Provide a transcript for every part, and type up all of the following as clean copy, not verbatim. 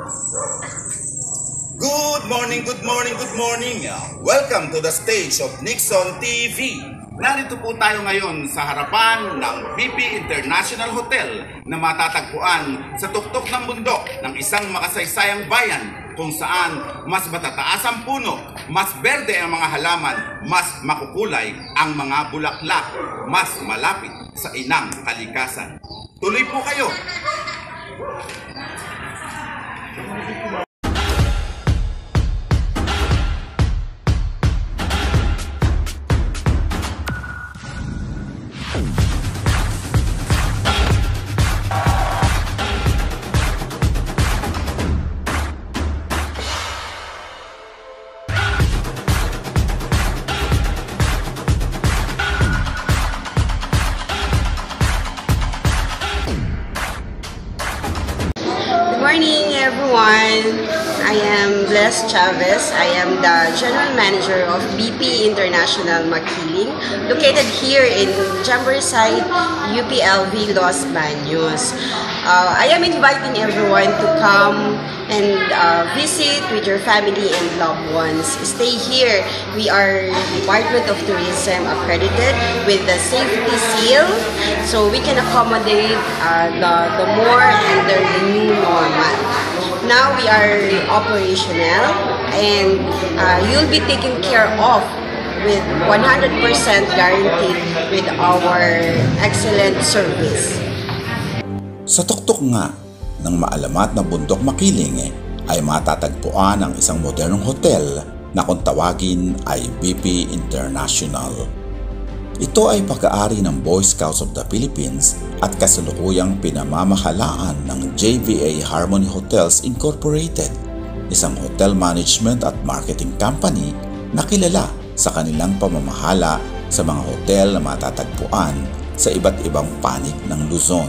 Good morning, good morning, good morning. Welcome to the stage of Nixon TV. Narito po tayo ngayon sa harapan ng BP International Hotel na matatagpuan sa tuktok ng bundok ng isang makasaysayang bayan kung saan mas matataas ang puno, mas berde ang mga halaman, mas makukulay ang mga bulaklak, mas malapit sa inang kalikasan. Tuloy po kayo! Good morning everyone. I am Bless Chavez. I am the General Manager of BP International Makiling, located here in Jamboree Site, UPLV Los Baños. I am inviting everyone to come and visit with your family and loved ones. Stay here. We are Department of Tourism accredited with the safety seal, so we can accommodate the more under the new normal. Now we are operational and you'll be taken care of with 100% guaranteed with our excellent service. Sa tuktok nga ng maalamat na bundok Makiling ay matatagpuan ang isang modernong hotel na kung tawagin ay BP International. Ito ay pag-aari ng Boy Scouts of the Philippines at kasalukuyang pinamamahalaan ng JVA Harmony Hotels Incorporated, isang hotel management at marketing company na kilala sa kanilang pamamahala sa mga hotel na matatagpuan sa iba't ibang panig ng Luzon.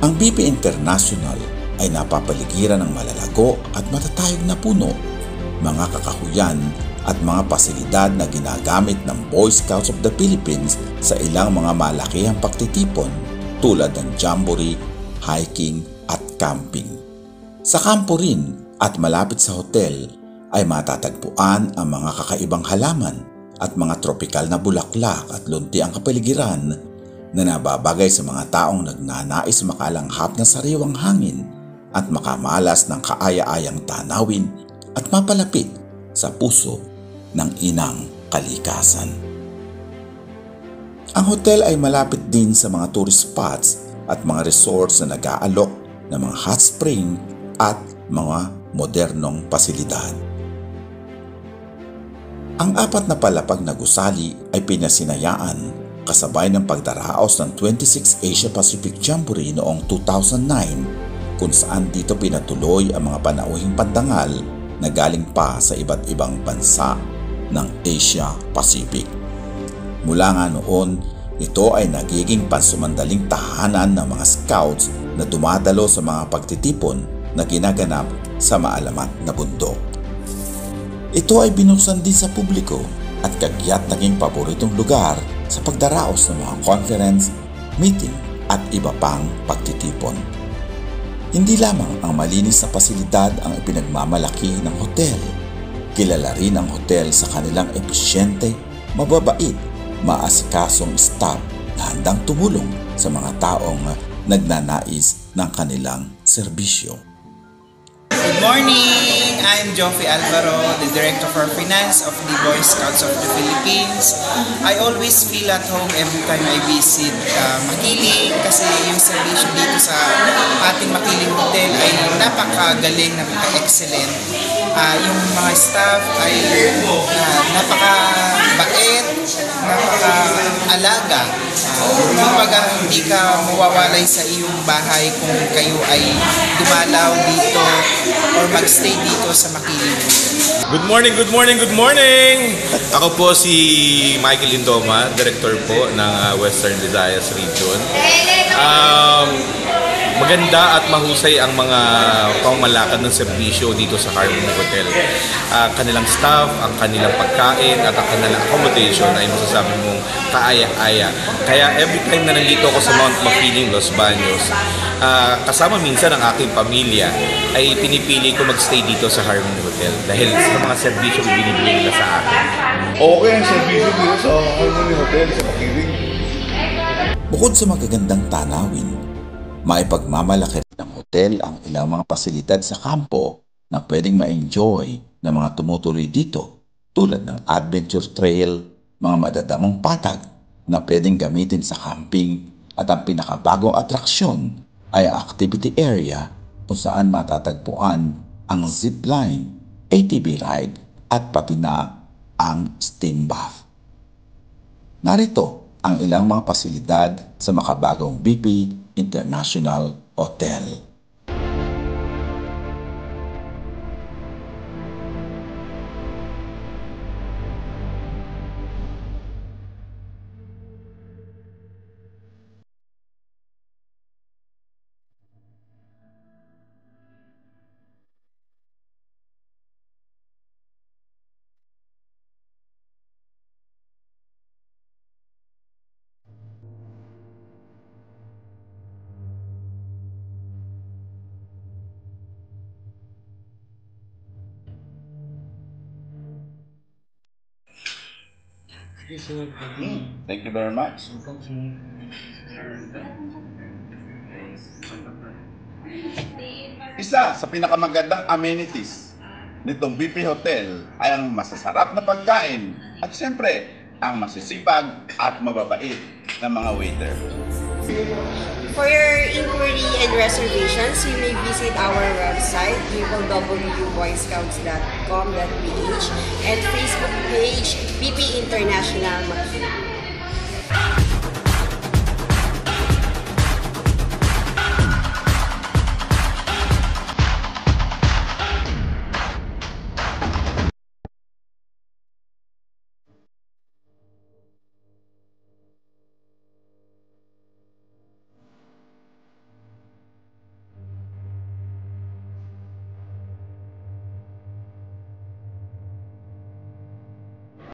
Ang BP International ay napapaligiran ng malalago at matatayog na puno, mga kakahuyan at mga pasilidad na ginagamit ng Boy Scouts of the Philippines sa ilang mga malakihang pagtitipon tulad ng jamboree, hiking at camping. Sa kampo rin at malapit sa hotel ay matatagpuan ang mga kakaibang halaman at mga tropikal na bulaklak at lunti ang kapaligiran na nababagay sa mga taong nagnanais makalanghap ng sariwang hangin at makamalas ng kaaya-ayang tanawin at mapalapit sa puso ng inang kalikasan. Ang hotel ay malapit din sa mga tourist spots at mga resorts na nag-aalok ng mga hot spring at mga modernong pasilidad. Ang apat na palapag na gusali ay pinasinayaan kasabay ng pagdaraos ng 26 Asia Pacific Jamboree noong 2009 kung saan dito pinatuloy ang mga panauhing pandangal na galing pa sa iba't ibang bansa ng Asia Pacific. Mula nga noon, ito ay nagiging pansumandaling tahanan ng mga scouts na dumadalo sa mga pagtitipon na ginaganap sa maalamat na bundok. Ito ay binuksan din sa publiko at kagyat naging paboritong lugar sa pagdaraos ng mga conference, meeting at iba pang pagtitipon. Hindi lamang ang malinis na pasilidad ang ipinagmamalaki ng hotel. Kilala rin ang hotel sa kanilang episyente, mababait, maasikasong staff na handang tumulong sa mga taong nagnanais ng kanilang serbisyo. Good morning! I'm Joffy Alvaro, the Director for Finance of the Boy Scouts of the Philippines. I always feel at home every time I visit Makiling kasi yung serbisyo dito sa ating Makiling Hotel ay napakagaling, napaka-excellent. Yung mga staff ay napaka-bait, napaka-alaga. Kumbaga, hindi ka mawawalay sa iyong bahay kung kayo ay dumalaw dito or magstay dito sa Makiling. Good morning, good morning, good morning! Ako po si Michael Indoma, Director po ng Western Visayas Region. maganda at mahusay ang mga pamamalakad ng serbisyo dito sa Harmony Hotel. Kanilang staff, ang kanilang pagkain at ang kanilang accommodation ay masasabi mong kaaya-aya. Kaya every time na nandito ako sa Mount Makiling, Los Baños, kasama minsan ang aking pamilya, ay pinipili ko magstay dito sa Harmony Hotel dahil sa mga serbisyo binibigay nila sa akin. Okay ang servisyo dito sa Harmony Hotel sa Makiling. Bukod sa magagandang tanawin, maipagmamalaki ng hotel ang ilang mga pasilidad sa kampo na pwedeng ma-enjoy ng mga tumutuloy dito tulad ng adventure trail, mga madadamong patag na pwedeng gamitin sa camping at ang pinakabagong atraksyon ay ang activity area kung saan matatagpuan ang zipline, ATV ride at pati na ang steam bath. Narito ang ilang mga pasilidad sa makabagong BP International Hotel. Thank you very much. Isa sa pinakamagandang amenities nitong BP Hotel ay ang masasarap na pagkain at siyempre ang masisipag at mababait na mga waiter. For your inquiry and reservations, you may visit our website www.boyscouts.com.ph and Facebook page BP International Makiling.